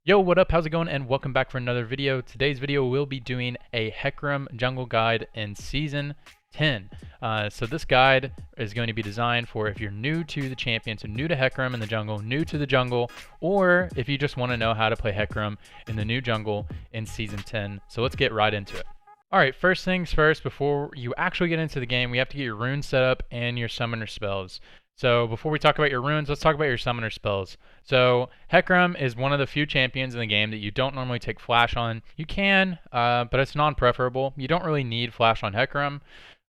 Yo, what up? How's it going? And welcome back for another video. Today's video will be doing a HECARIM Jungle guide in Season 10. So this guide is going to be designed for if you're new to the champion, so new to HECARIM in the jungle, new to the jungle, or if you just want to know how to play HECARIM in the new jungle in Season 10. So let's get right into it. Alright, first things first, before you actually get into the game, we have to get your runes set up and your summoner spells. So before we talk about your runes, let's talk about your summoner spells. So HECARIM is one of the few champions in the game that you don't normally take flash on. You can, but it's non-preferable. You don't really need flash on HECARIM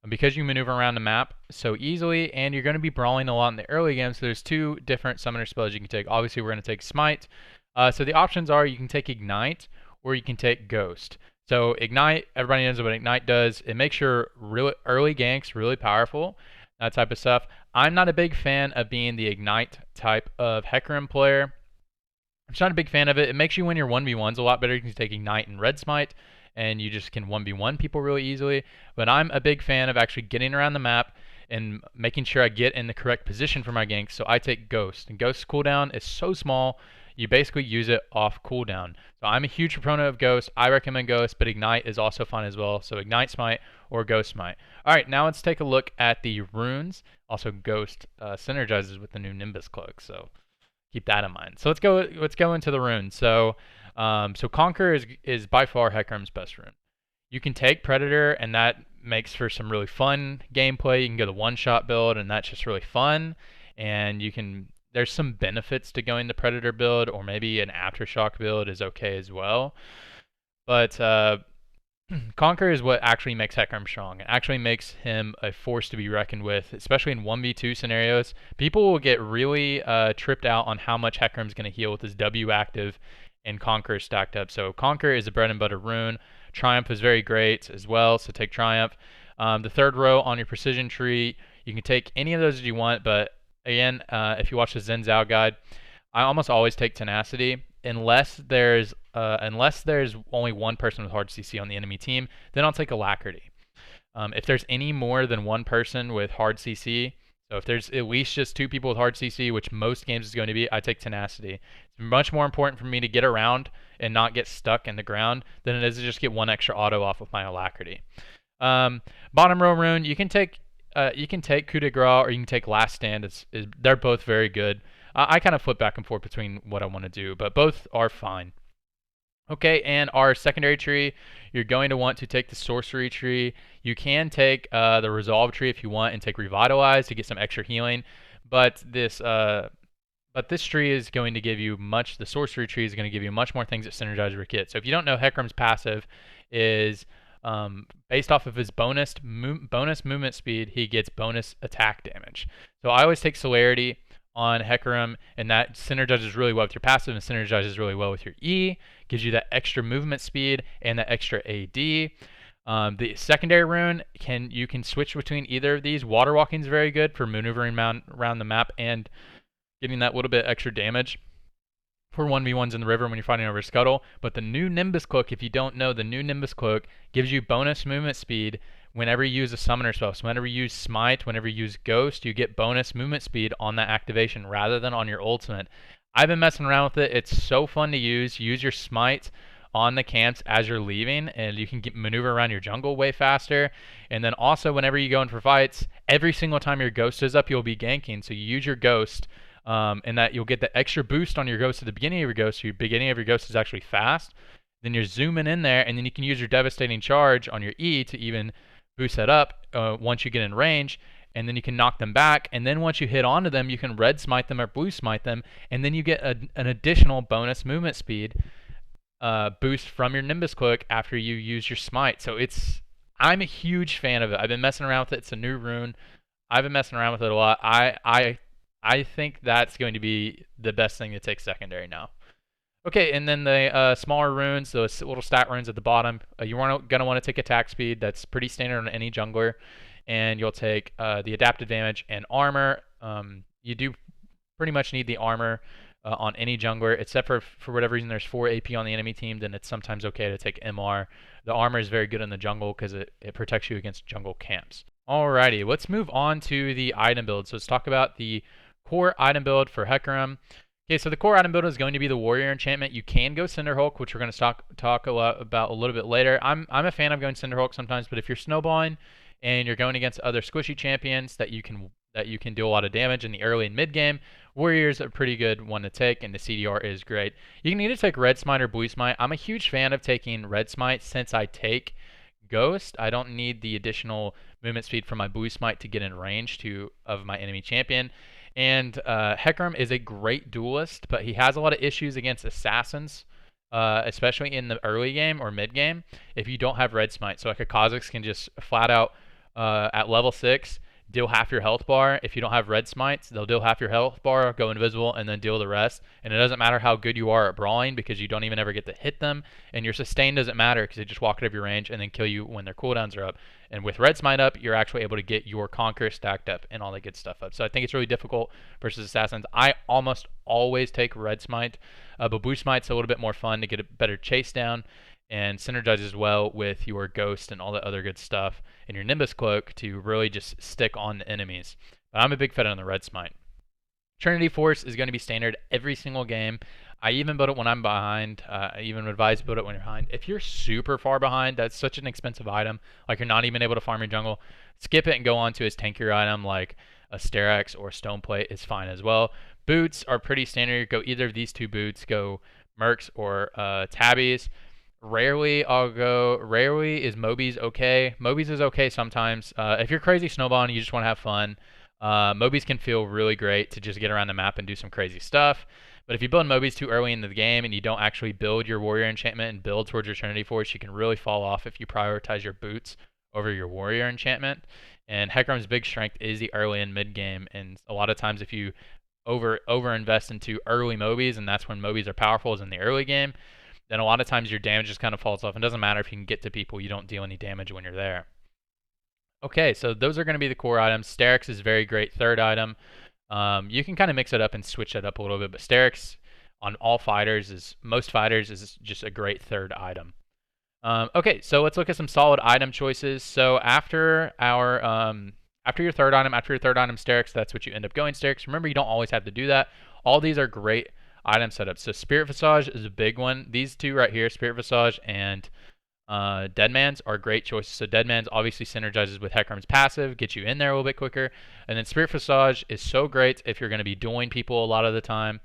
because you maneuver around the map so easily, and you're going to be brawling a lot in the early game. So there's two different summoner spells you can take. Obviously, we're going to take Smite. So the options are you can take Ignite or you can take Ghost. So Ignite, everybody knows what Ignite does. It makes your really early ganks really powerful, that type of stuff. I'm not a big fan of being the Ignite type of HECARIM player. I'm just not a big fan of it. It makes you win your 1v1s a lot better. You can take Ignite and Red Smite, and you just can 1v1 people really easily. But I'm a big fan of actually getting around the map and making sure I get in the correct position for my gank. So I take Ghost. And Ghost's cooldown is so small, you basically use it off cooldown. So I'm a huge proponent of Ghost. I recommend Ghost, but Ignite is also fun as well. So Ignite Smite or Ghost Smite. All right, now let's take a look at the runes. Also, Ghost synergizes with the new Nimbus Cloak, so keep that in mind. So let's go into the runes. So Conquer is by far HECARIM's best rune. You can take Predator, and that makes for some really fun gameplay. You can go the one-shot build, and that's just really fun. And you can there's some benefits to going the Predator build, or maybe an Aftershock build is okay as well. But Conquer is what actually makes HECARIM strong. It actually makes him a force to be reckoned with, especially in 1v2 scenarios. People will get really tripped out on how much HECARIM's going to heal with his W active and Conquer stacked up. So Conquer is a bread and butter rune. Triumph is very great as well, so take Triumph. The third row on your precision tree, you can take any of those that you want, but again, if you watch the Zen Zhao guide, I almost always take Tenacity unless there's only one person with hard CC on the enemy team. Then I'll take Alacrity. If there's any more than one person with hard CC, so if there's at least just two people with hard CC, which most games is going to be, I take Tenacity. It's much more important for me to get around and not get stuck in the ground than it is to just get one extra auto off of my Alacrity. Bottom row rune, you can take Coup de Grace or you can take Last Stand. They're both very good. I kind of flip back and forth between what I want to do, but both are fine. Okay, and our secondary tree, you're going to want to take the sorcery tree. You can take the resolve tree if you want and take Revitalize to get some extra healing, but this tree is going to give you the sorcery tree is going to give you much more things that synergize your kit. So if you don't know, HECARIM's passive is based off of his bonus movement speed, he gets bonus attack damage. So I always take Celerity on HECARIM, and that synergizes really well with your passive and synergizes really well with your E, gives you that extra movement speed and that extra AD. The secondary rune, you can switch between either of these. Water Walking is very good for maneuvering around the map and getting that little bit extra damage for 1v1s in the river when you're fighting over a scuttle. But the new Nimbus Cloak, if you don't know, the new Nimbus Cloak gives you bonus movement speed whenever you use a summoner spell. So whenever you use Smite, whenever you use Ghost, you get bonus movement speed on that activation rather than on your ultimate. I've been messing around with it. It's so fun to use. Use your Smite on the camps as you're leaving, and you can maneuver around your jungle way faster. And then also whenever you go in for fights, every single time your Ghost is up, you'll be ganking. So you use your Ghost, and that you'll get the extra boost on your Ghost at the beginning of your Ghost. So your beginning of your Ghost is actually fast. Then you're zooming in there, and then you can use your Devastating Charge on your E to even boost that up once you get in range, and then you can knock them back, and then once you hit onto them, you can red smite them or blue smite them, and then you get an additional bonus movement speed boost from your Nimbus Cloak after you use your smite. So I'm a huge fan of it. I've been messing around with it. It's a new rune. I've been messing around with it a lot. I think that's going to be the best thing to take secondary now. Okay, and then the smaller runes, those little stat runes at the bottom, you're going to want to take attack speed. That's pretty standard on any jungler. And you'll take the adaptive damage and armor. You do pretty much need the armor on any jungler, except for whatever reason there's 4 AP on the enemy team, then it's sometimes okay to take MR. The armor is very good in the jungle because it protects you against jungle camps. Alrighty, let's move on to the item build. So let's talk about the core item build for HECARIM. Okay, so the core item build is going to be the Warrior Enchantment. You can go Cinder Hulk, which we're going to talk about a little bit later. I'm a fan of going Cinder Hulk sometimes, but if you're snowballing and you're going against other squishy champions that you can do a lot of damage in the early and mid game, Warrior's a pretty good one to take, and the CDR is great. You can either take Red Smite or Blue Smite. I'm a huge fan of taking Red Smite since I take Ghost. I don't need the additional movement speed from my Blue Smite to get in range of my enemy champion. And HECARIM is a great duelist, but he has a lot of issues against assassins, especially in the early game or mid game, if you don't have Red Smite. So like a Kha'Zix can just flat out at level 6 deal half your health bar. If you don't have Red Smites, they'll deal half your health bar, go invisible, and then deal the rest. And it doesn't matter how good you are at brawling because you don't even ever get to hit them. And your sustain doesn't matter because they just walk out of your range and then kill you when their cooldowns are up. And with Red Smite up, you're actually able to get your Conquer stacked up and all that good stuff up. So I think it's really difficult versus Assassins. I almost always take Red Smite, but Blue Smite's a little bit more fun to get a better chase down and synergizes well with your Ghost and all that other good stuff and your Nimbus Cloak to really just stick on the enemies. But I'm a big fan on the Red Smite. Trinity Force is going to be standard every single game. I even build it when I'm behind. I even advise to build it when you're behind. If you're super far behind, that's such an expensive item, like you're not even able to farm your jungle, skip it and go on to his tankier item like a Sterak's or Stoneplate is fine as well. Boots are pretty standard. Go either of these two boots. Go Mercs or Tabbies. Rarely is Moby's okay. Moby's is okay sometimes. If you're crazy snowballing and you just want to have fun, Moby's can feel really great to just get around the map and do some crazy stuff. But if you build Moby's too early in the game and you don't actually build your Warrior Enchantment and build towards your Trinity Force, you can really fall off if you prioritize your boots over your Warrior Enchantment. And HECARIM's big strength is the early and mid game, and a lot of times if you over invest into early Moby's, and that's when Moby's are powerful is in the early game, then a lot of times your damage just kind of falls off. It doesn't matter if you can get to people, you don't deal any damage when you're there. Okay, so those are going to be the core items. Sterak's is very great third item. You can kind of mix it up and switch it up a little bit, but Sterak's on most fighters is just a great third item. Okay, so let's look at some solid item choices. So after your third item Sterak's, that's what you end up going Sterak's. Remember, you don't always have to do that. All these are great item setups. So Spirit Visage is a big one. These two right here, Spirit Visage and Deadman's, are great choices. So Deadman's obviously synergizes with HECARIM's passive, gets you in there a little bit quicker. And then Spirit Visage is so great if you're going to be dueling people a lot of the time.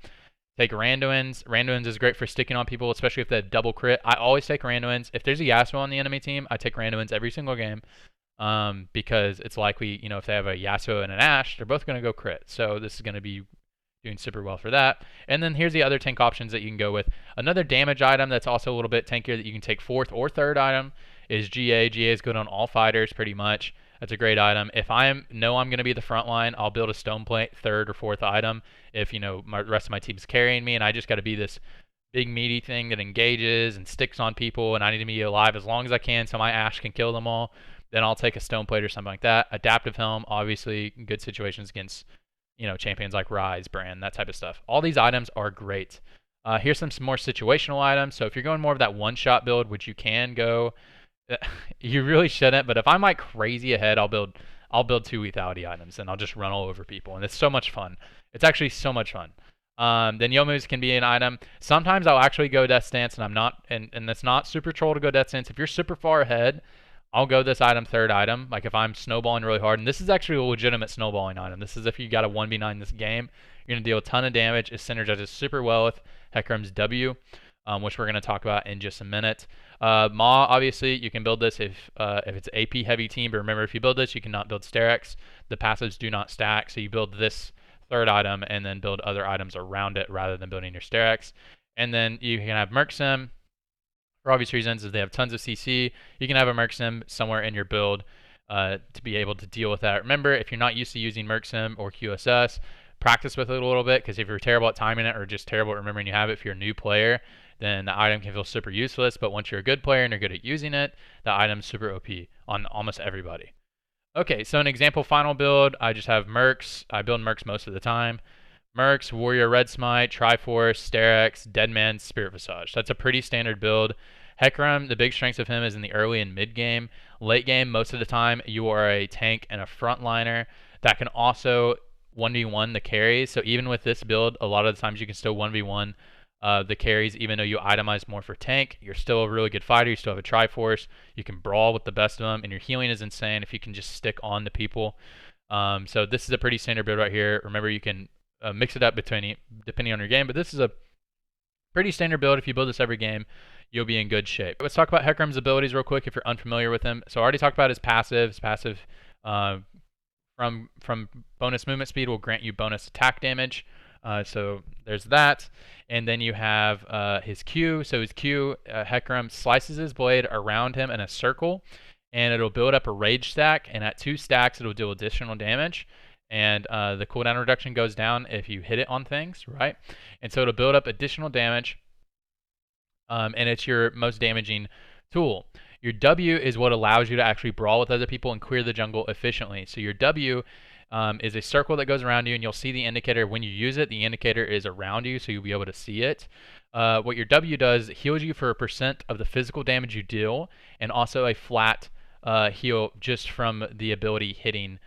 Take Randuin's. Randuin's is great for sticking on people, especially if they have double crit. I always take Randuin's. If there's a Yasuo on the enemy team, I take Randuin's every single game because it's likely, if they have a Yasuo and an Ashe, they're both going to go crit. So this is going to be doing super well for that. And then here's the other tank options that you can go with. Another damage item that's also a little bit tankier that you can take fourth or third item is GA. GA is good on all fighters pretty much. That's a great item. If I'm going to be the front line, I'll build a Stoneplate third or fourth item. If the rest of my team's carrying me and I just got to be this big meaty thing that engages and sticks on people and I need to be alive as long as I can so my Ashe can kill them all, then I'll take a Stoneplate or something like that. Adaptive Helm, obviously good situations against champions like Ryze, Brand, that type of stuff. All these items are great. Here's some more situational items. So if you're going more of that one-shot build, which you can go, you really shouldn't. But if I'm like crazy ahead, I'll build 2 lethality items and I'll just run all over people, and it's so much fun. It's actually so much fun. Then Youmuu's can be an item. Sometimes I'll actually go Death Stance, and I'm not, and that's not super troll to go Death Stance. If you're super far ahead, I'll go this item third item, like if I'm snowballing really hard. And this is actually a legitimate snowballing item. This is if you got a 1v9 this game, you're going to deal a ton of damage. It synergizes super well with HECARIM's W, which we're going to talk about in just a minute. Maw, obviously, you can build this if it's AP heavy team, but remember, if you build this, you cannot build Sterak's. The passives do not stack, so you build this third item and then build other items around it rather than building your Sterak's. And then you can have Mercsim. For obvious reasons, is they have tons of CC. You can have a Mercsim somewhere in your build to be able to deal with that. Remember, if you're not used to using Mercsim or QSS, practice with it a little bit, because if you're terrible at timing it or just terrible at remembering you have it, if you're a new player, then the item can feel super useless. But once you're a good player and you're good at using it, the item's super OP on almost everybody. Okay, so an example final build, I just have Mercs. I build Mercs most of the time. Mercs, Warrior Red Smite, Triforce, Sterak's, Deadman, Spirit Visage. That's a pretty standard build. HECARIM, the big strengths of him is in the early and mid game. Late game, most of the time, you are a tank and a frontliner that can also 1v1 the carries. So even with this build, a lot of the times you can still 1v1 the carries, even though you itemize more for tank. You're still a really good fighter. You still have a Triforce. You can brawl with the best of them, and your healing is insane if you can just stick on to people. So this is a pretty standard build right here. Remember, you can mix it up depending on your game, but this is a pretty standard build. If you build this every game, you'll be in good shape. Let's talk about HECARIM's abilities real quick if you're unfamiliar with him. So I already talked about his passive. His passive from bonus movement speed will grant you bonus attack damage. So there's that. And then you have his Q. So his Q, HECARIM slices his blade around him in a circle, and it'll build up a rage stack. And at 2 stacks, it'll deal additional damage. And the cooldown reduction goes down if you hit it on things, right? And so it'll build up additional damage, and it's your most damaging tool. Your W is what allows you to actually brawl with other people and clear the jungle efficiently. So your W is a circle that goes around you, and you'll see the indicator when you use it. The indicator is around you, so you'll be able to see it. What your W does, it heals you for a % of the physical damage you deal, and also a flat heal just from the ability hitting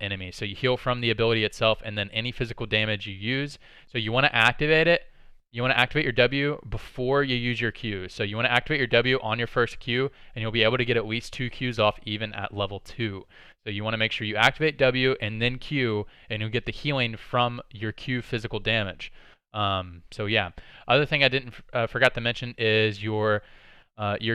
enemies. So you heal from the ability itself, and then any physical damage you use. So you want to activate it. You want to activate your W before you use your Q. So you want to activate your W on your first Q, and you'll be able to get at least 2 Qs off even at level 2. So you want to make sure you activate W and then Q, and you'll get the healing from your Q physical damage. So yeah. Other thing I didn't forgot to mention is your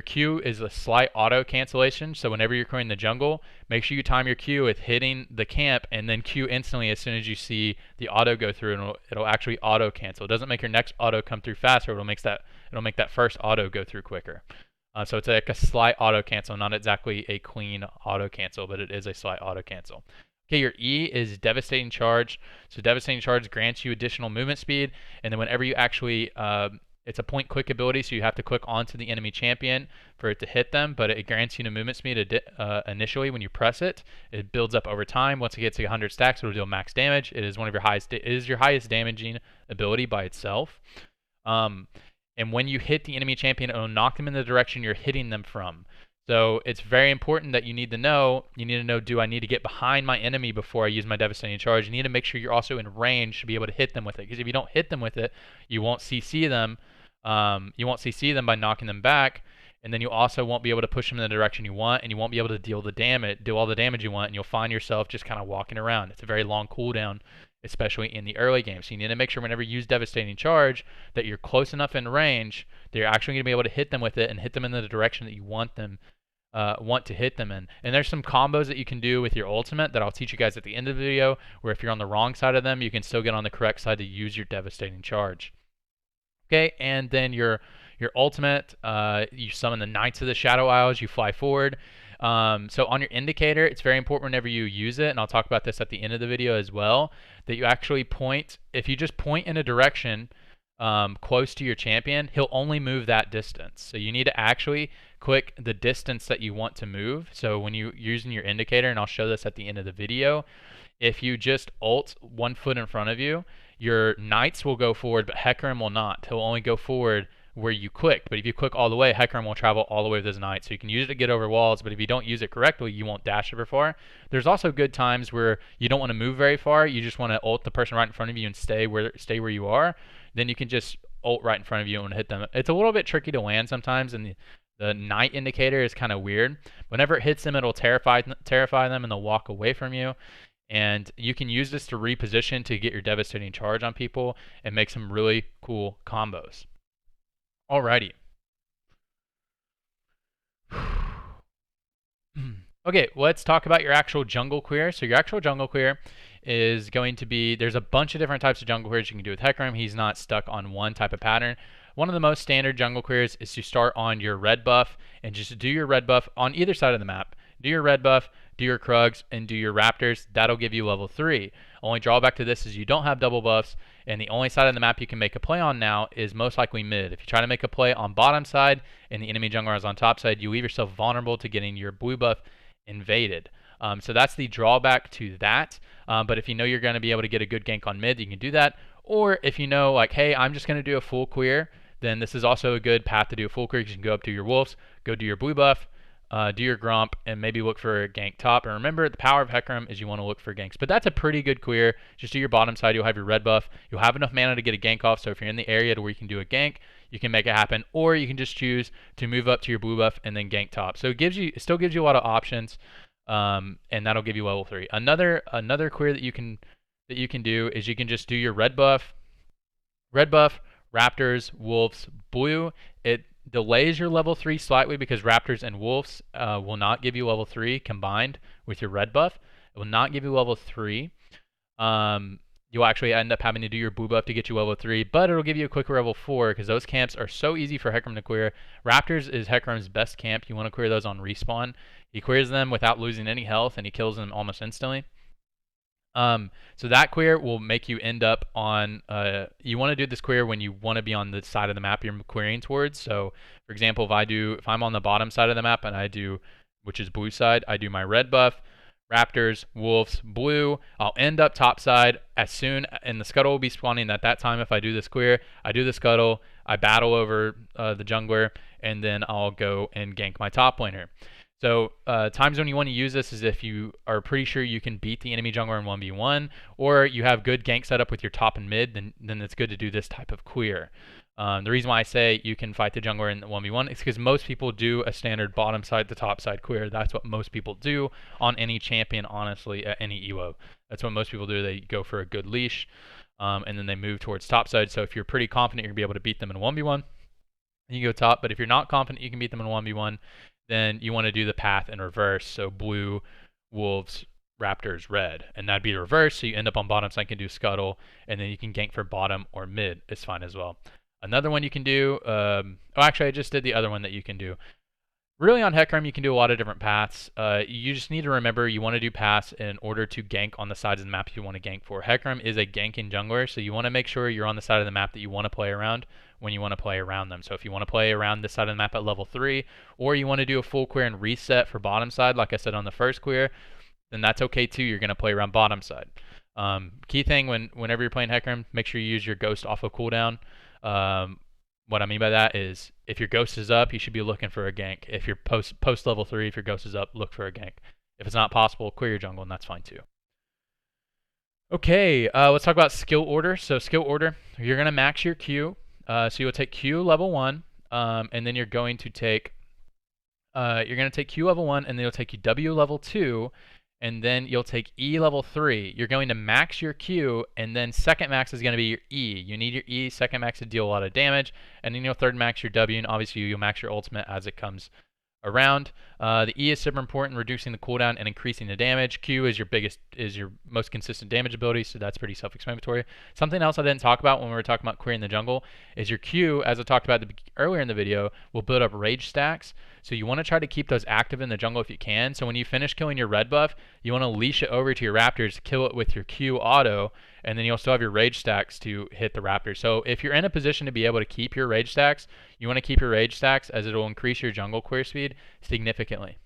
Q is a slight auto cancellation. So whenever you're clearing the jungle, make sure you time your Q with hitting the camp and then Q instantly as soon as you see the auto go through, and it'll actually auto cancel. It doesn't make your next auto come through faster. It'll make that first auto go through quicker. So it's like a slight auto cancel, not exactly a clean auto cancel, but it is a slight auto cancel. Okay, your E is Devastating Charge. So Devastating Charge grants you additional movement speed, and then whenever you actually it's a point click ability, so you have to click onto the enemy champion for it to hit them, but it grants you the movement speed initially when you press it. It builds up over time. Once it gets to 100 stacks, it'll deal max damage. It is one of your highest. It is your highest damaging ability by itself. And when you hit the enemy champion, it'll knock them in the direction you're hitting them from. So it's very important that you need to know, do I need to get behind my enemy before I use my Devastating Charge? You need to make sure you're also in range to be able to hit them with it. Because if you don't hit them with it, you won't CC them. You won't CC them by knocking them back. And then you also won't be able to push them in the direction you want, and you won't be able to deal all the damage you want, and you'll find yourself just kind of walking around. It's a very long cooldown, especially in the early game. So you need to make sure whenever you use Devastating Charge that you're close enough in range that you're actually going to be able to hit them with it and hit them in the direction that you want to hit them in. And there's some combos that you can do with your ultimate that I'll teach you guys at the end of the video, where if you're on the wrong side of them, you can still get on the correct side to use your Devastating Charge. Okay, and then your ultimate, you summon the Knights of the Shadow Isles, you fly forward. So on your indicator, it's very important whenever you use it, and I'll talk about this at the end of the video as well, that you actually point. If you just point in a direction close to your champion, he'll only move that distance. So you need to actually click the distance that you want to move. So when you're using your indicator, and I'll show this at the end of the video, if you just ult 1 foot in front of you, your Knights will go forward, but HECARIM will not. He'll only go forward where you clicked. But if you click all the way, HECARIM will travel all the way with his Knight. So you can use it to get over walls, but if you don't use it correctly, you won't dash super far. There's also good times where you don't want to move very far. You just want to ult the person right in front of you and stay where you are. Then you can just ult right in front of you and hit them. It's a little bit tricky to land sometimes, and the Knight indicator is kind of weird. Whenever it hits them, it'll terrify them, and they'll walk away from you. And you can use this to reposition to get your Devastating Charge on people and make some really cool combos. Alrighty. Okay, let's talk about your actual jungle clear. So your actual jungle clear is going to be, there's a bunch of different types of jungle clears you can do with HECARIM. He's not stuck on one type of pattern. One of the most standard jungle clears is to start on your red buff and just do your red buff on either side of the map. Do your red buff, do your Krugs, and do your Raptors. That'll give you level 3. Only drawback to this is you don't have double buffs, and the only side of the map you can make a play on now is most likely mid. If you try to make a play on bottom side and the enemy jungler is on top side, you leave yourself vulnerable to getting your blue buff invaded. So that's the drawback to that. But if you know you're going to be able to get a good gank on mid, you can do that. Or if you know, like, hey, I'm just going to do a full clear, then this is also a good path to do a full clear. You can go up to your wolves, go do your blue buff, do your Gromp, and maybe look for a gank top. And remember, the power of HECARIM is you want to look for ganks. But that's a pretty good queer. Just do your bottom side. You'll have your red buff. You'll have enough mana to get a gank off. So if you're in the area to where you can do a gank, you can make it happen. Or you can just choose to move up to your blue buff and then gank top. So it still gives you a lot of options, and that'll give you level 3. Another queer that you can do is you can just do your red buff, Raptors, Wolves, Blue. It delays your level 3 slightly because Raptors and Wolves will not give you level 3 combined with your red buff. It will not give you level 3. You'll actually end up having to do your blue buff to get you level 3, but it'll give you a quicker level 4 because those camps are so easy for HECARIM to clear. Raptors is HECARIM's best camp. You want to clear those on respawn. He clears them without losing any health, and he kills them almost instantly. So that queer will make you end up on, you want to do this queer when you want to be on the side of the map you're querying towards. So for example, if I'm on the bottom side of the map and I do, which is blue side, I do my red buff, Raptors, Wolves, Blue, I'll end up top side and the scuttle will be spawning at that time. If I do this queer, I do the scuttle, I battle over the jungler, and then I'll go and gank my top laner. So times when you want to use this is if you are pretty sure you can beat the enemy jungler in 1v1, or you have good gank setup with your top and mid, then it's good to do this type of queer. The reason why I say you can fight the jungler in the 1v1 is because most people do a standard bottom side to top side queer. That's what most people do on any champion, honestly, at any ELO. That's what most people do. They go for a good leash, and then they move towards top side. So if you're pretty confident you're going to be able to beat them in 1v1, you go top. But if you're not confident you can beat them in 1v1, then you want to do the path in reverse. So blue, Wolves, Raptors, red. And that'd be the reverse. So you end up on bottom side, you can do scuttle, and then you can gank for bottom or mid. It's fine as well. Another one you can do, actually I just did the other one that you can do. Really on HECARIM you can do a lot of different paths. You just need to remember you want to do paths in order to gank on the sides of the map you want to gank for. HECARIM is a ganking jungler, so you want to make sure you're on the side of the map that you want to play around when you want to play around them. So if you want to play around this side of the map at level 3, or you want to do a full queer and reset for bottom side, like I said on the first queer, then that's okay too. You're going to play around bottom side. Key thing whenever you're playing HECARIM, make sure you use your ghost off of cooldown. What I mean by that is if your ghost is up, you should be looking for a gank. If you're post level 3, if your ghost is up, look for a gank. If it's not possible, clear your jungle, and that's fine too. Okay, let's talk about skill order. So skill order, you're going to max your Q. So you'll take Q level 1, and then you're going to take Q level 1, and then you'll take W level 2, and then you'll take E level 3. You're going to max your Q, and then second max is going to be your E. You need your E, second max to deal a lot of damage, and then you'll third max your W, and obviously you'll max your ultimate as it comes around. The E is super important, reducing the cooldown and increasing the damage. Q is your most consistent damage ability, so that's pretty self-explanatory. Something else I didn't talk about when we were talking about querying the jungle is your Q, as I talked about earlier in the video, will build up rage stacks. So you want to try to keep those active in the jungle if you can. So when you finish killing your red buff, you want to leash it over to your Raptors, kill it with your Q auto, and then you'll still have your rage stacks to hit the Raptors. So if you're in a position to be able to keep your rage stacks, you want to keep your rage stacks, as it will increase your jungle clear speed significantly.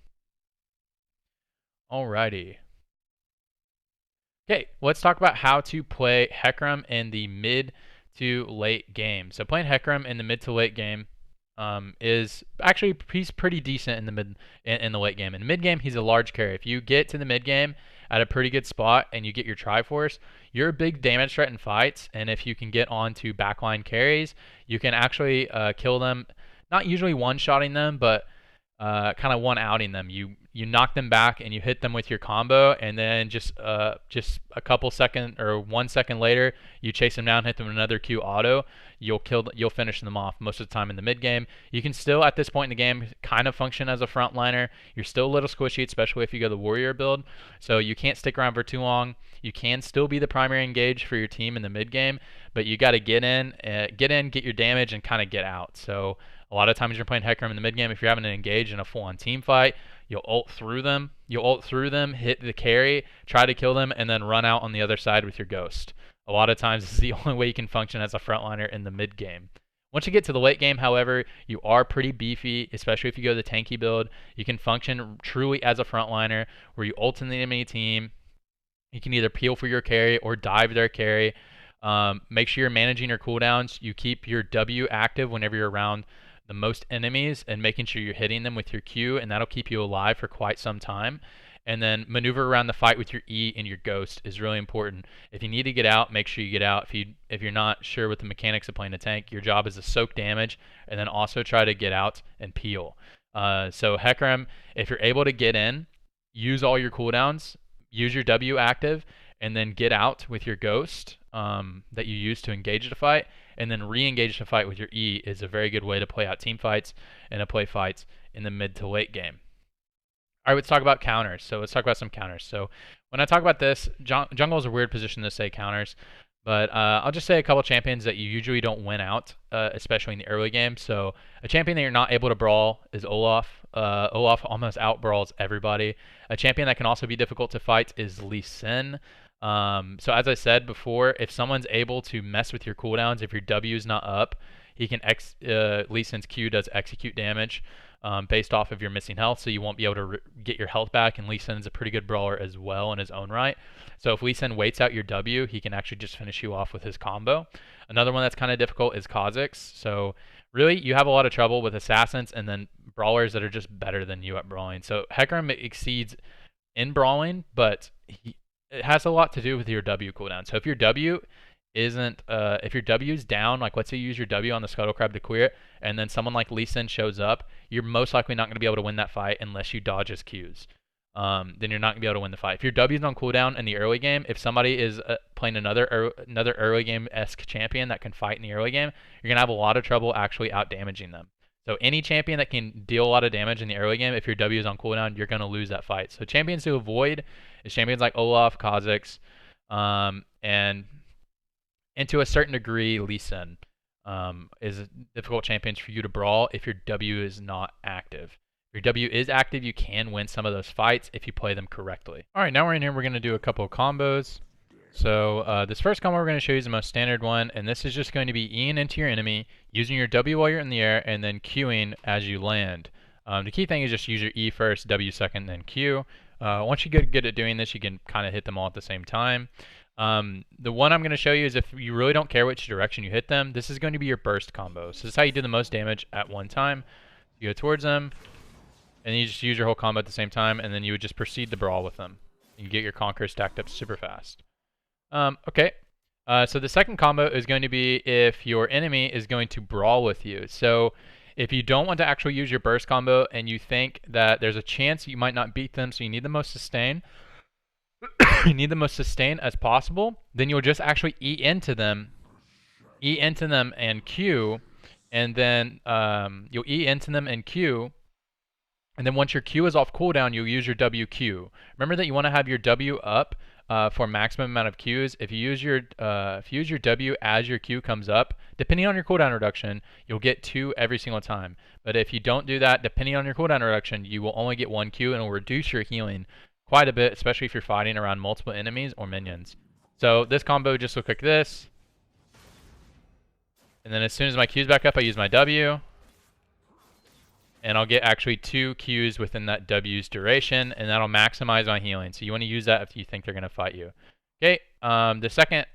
Alrighty. Okay, let's talk about how to play HECARIM in the mid to late game. So playing HECARIM in the mid to late game is actually, he's pretty decent in the late game. In the mid game, he's a large carry. If you get to the mid game at a pretty good spot and you get your Triforce, you're a big damage threat in fights. And if you can get onto backline carries, you can actually kill them. Not usually one-shotting them, but kind of one-outing them. You knock them back and you hit them with your combo, and then just a couple second or 1 second later, you chase them down, hit them with another Q auto. You'll finish them off most of the time in the mid game. You can still at this point in the game kind of function as a frontliner. You're still a little squishy, especially if you go the warrior build. So you can't stick around for too long. You can still be the primary engage for your team in the mid game, but you got to get in, get your damage, and kind of get out. So a lot of times you're playing HECARIM in the mid game. If you're having to engage in a full-on team fight, you'll ult through them. Hit the carry, try to kill them, and then run out on the other side with your ghost. A lot of times this is the only way you can function as a frontliner in the mid game. Once you get to the late game, however, you are pretty beefy, especially if you go the tanky build. You can function truly as a frontliner where you ult in the enemy team. You can either peel for your carry or dive their carry. Make sure you're managing your cooldowns. You keep your W active whenever you're around the most enemies and making sure you're hitting them with your Q, and that'll keep you alive for quite some time. And then maneuver around the fight with your E and your Ghost is really important. If you need to get out, make sure you get out. If you're not sure with the mechanics of playing a tank, your job is to soak damage and then also try to get out and peel. So HECARIM, if you're able to get in, use all your cooldowns, use your W active, and then get out with your Ghost that you use to engage the fight, and then re-engage the fight with your E is a very good way to play out team fights and to play fights in the mid to late game. All right, let's talk about counters. So let's talk about some counters. So when I talk about this, jungle is a weird position to say counters, but I'll just say a couple champions that you usually don't win out, especially in the early game. So a champion that you're not able to brawl is Olaf. Olaf almost out-brawls everybody. A champion that can also be difficult to fight is Lee Sin. So as I said before, if someone's able to mess with your cooldowns, if your W is not up, he can Lee Sin's Q does execute damage based off of your missing health, so you won't be able to get your health back, and Lee Sin's a pretty good brawler as well in his own right. So if Lee Sin waits out your W, he can actually just finish you off with his combo. Another one that's kind of difficult is Kha'Zix. So really, you have a lot of trouble with assassins and then brawlers that are just better than you at brawling. So HECARIM exceeds in brawling, but it has a lot to do with your W cooldown. So if your W isn't, if your W's down, like let's say you use your W on the Scuttle Crab to clear it, and then someone like Lee Sin shows up, you're most likely not going to be able to win that fight unless you dodge his Qs. Then you're not going to be able to win the fight. If your W's on cooldown in the early game, if somebody is playing another early game-esque champion that can fight in the early game, you're going to have a lot of trouble actually out-damaging them. So any champion that can deal a lot of damage in the early game, if your W is on cooldown, you're going to lose that fight. So champions to avoid is champions like Olaf, Kha'Zix, and to a certain degree, Lee Sin is a difficult champions for you to brawl if your W is not active. If your W is active, you can win some of those fights if you play them correctly. All right, now we're in here. We're going to do a couple of combos. So this first combo we're going to show you is the most standard one, and this is just going to be E'ing into your enemy, using your W while you're in the air, and then Qing as you land. The key thing is just use your E first, W second, then Q. Once you get good at doing this, you can kind of hit them all at the same time. The one I'm going to show you is if you really don't care which direction you hit them, this is going to be your burst combo. So this is how you do the most damage at one time. You go towards them, and then you just use your whole combo at the same time, and then you would just proceed to brawl with them. You get your Conqueror stacked up super fast. Okay, so the second combo is going to be if your enemy is going to brawl with you. So if you don't want to actually use your burst combo and you think that there's a chance you might not beat them, so you need the most sustain, you need the most sustain as possible, then you'll just actually E into them and Q, and then you'll E into them and Q, and then once your Q is off cooldown, you'll use your WQ. Remember that you want to have your W up for maximum amount of Qs. If you use your W as your Q comes up, depending on your cooldown reduction, you'll get 2 every single time. But if you don't do that, depending on your cooldown reduction, you will only get 1 Q, and it will reduce your healing quite a bit, especially if you're fighting around multiple enemies or minions. So this combo just looks like this. And then as soon as my Q's back up, I use my W. And I'll get actually 2 Qs within that W's duration, and that'll maximize my healing. So you want to use that if you think they're going to fight you. Okay, the second,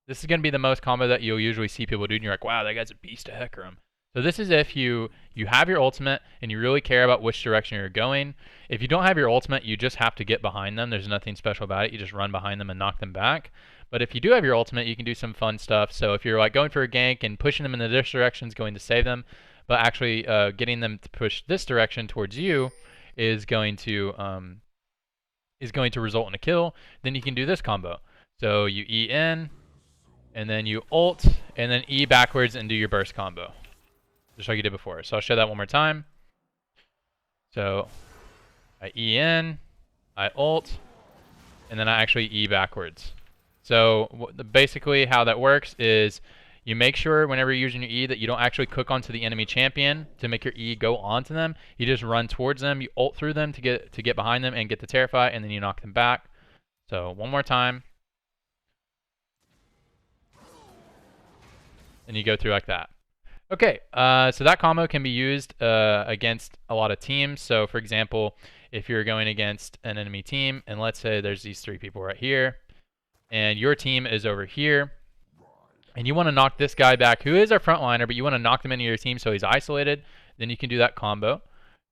this is going to be the most combo that you'll usually see people do, and you're like, wow, that guy's a beast of HECARIM. So this is if you have your ultimate and you really care about which direction you're going. If you don't have your ultimate, you just have to get behind them. There's nothing special about it. You just run behind them and knock them back. But if you do have your ultimate, you can do some fun stuff. So if you're like going for a gank and pushing them in this direction is going to save them, but actually getting them to push this direction towards you is going to result in a kill, then you can do this combo. So you E in, and then you ult, and then E backwards and do your burst combo, just like you did before. So I'll show that one more time. So I E in, I ult, and then I actually E backwards. So basically how that works is you make sure whenever you're using your E that you don't actually cook onto the enemy champion to make your E go onto them. You just run towards them, you ult through them to get behind them and get the Terrify, and then you knock them back. So one more time. And you go through like that. Okay, so that combo can be used against a lot of teams. So for example, if you're going against an enemy team, and let's say there's these 3 people right here, and your team is over here, and you want to knock this guy back, who is our frontliner, but you want to knock them into your team so he's isolated, then you can do that combo.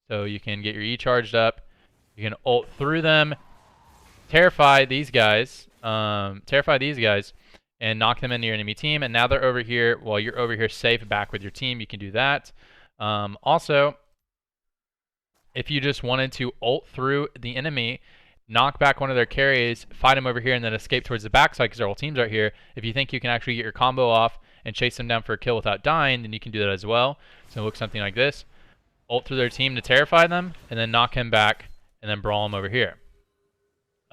So you can get your E charged up, you can ult through them, terrify these guys, and knock them into your enemy team, and now they're over here while you're over here safe back with your team. You can do that. Also, if you just wanted to ult through the enemy, knock back one of their carries, fight them over here, and then escape towards the backside because their whole team's right here. If you think you can actually get your combo off and chase them down for a kill without dying, then you can do that as well. So it looks something like this. Ult through their team to terrify them, and then knock him back, and then brawl him over here.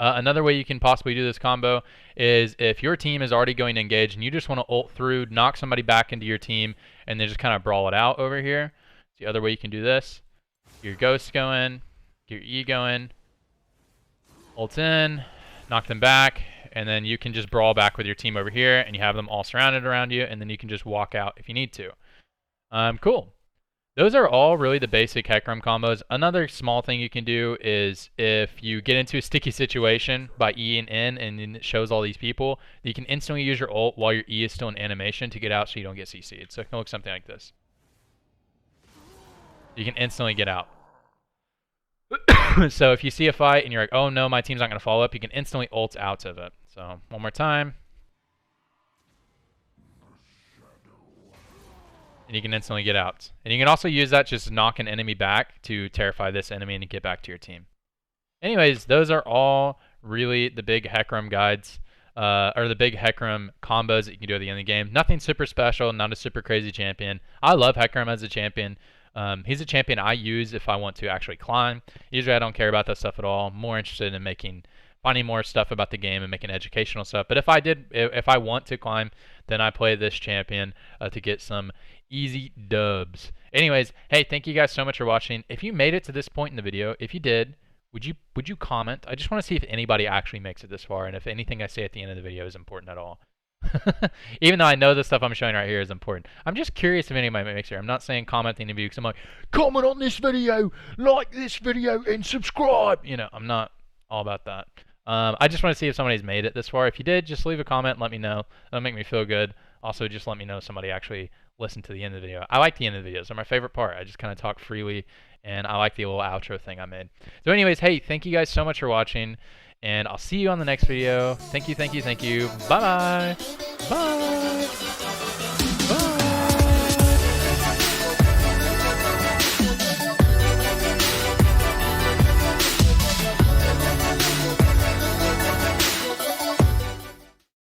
Another way you can possibly do this combo is if your team is already going to engage and you just want to ult through, knock somebody back into your team, and then just kind of brawl it out over here. The other way you can do this. Get your ghost going, get your E going, ult in, knock them back, and then you can just brawl back with your team over here, and you have them all surrounded around you, and then you can just walk out if you need to. Cool. Those are all really the basic HECARIM combos. Another small thing you can do is if you get into a sticky situation by E and N and then it shows all these people, you can instantly use your ult while your E is still in animation to get out so you don't get CC'd. So it can look something like this. You can instantly get out. So if you see a fight and you're like, oh no, my team's not going to follow up, you can instantly ult out of it. So one more time. And you can instantly get out. And you can also use that just to knock an enemy back to terrify this enemy and get back to your team. Anyways, those are all really the big HECARIM guides, or the big HECARIM combos that you can do at the end of the game. Nothing super special, not a super crazy champion. I love HECARIM as a champion. He's a champion I use if I want to actually climb. Usually I don't care about that stuff at all. I'm more interested in finding more stuff about the game and making educational stuff. But if I want to climb, then I play this champion to get some easy dubs. Anyways, hey, thank you guys so much for watching. If you made it to this point in the video, if you did, would you comment? I just want to see if anybody actually makes it this far and if anything I say at the end of the video is important at all. Even though I know the stuff I'm showing right here is important. I'm just curious if anybody makes it here. I'm not saying comment the video because I'm like, comment on this video, like this video, and subscribe. You know, I'm not all about that. I just want to see if somebody's made it this far. If you did, just leave a comment and let me know. That'll make me feel good. Also, just let me know if somebody actually listened to the end of the video. I like the end of the videos. They're my favorite part. I just kind of talk freely, and I like the little outro thing I made. So anyways, hey, thank you guys so much for watching, and I'll see you on the next video. Thank you, thank you, thank you. Bye-bye. Bye.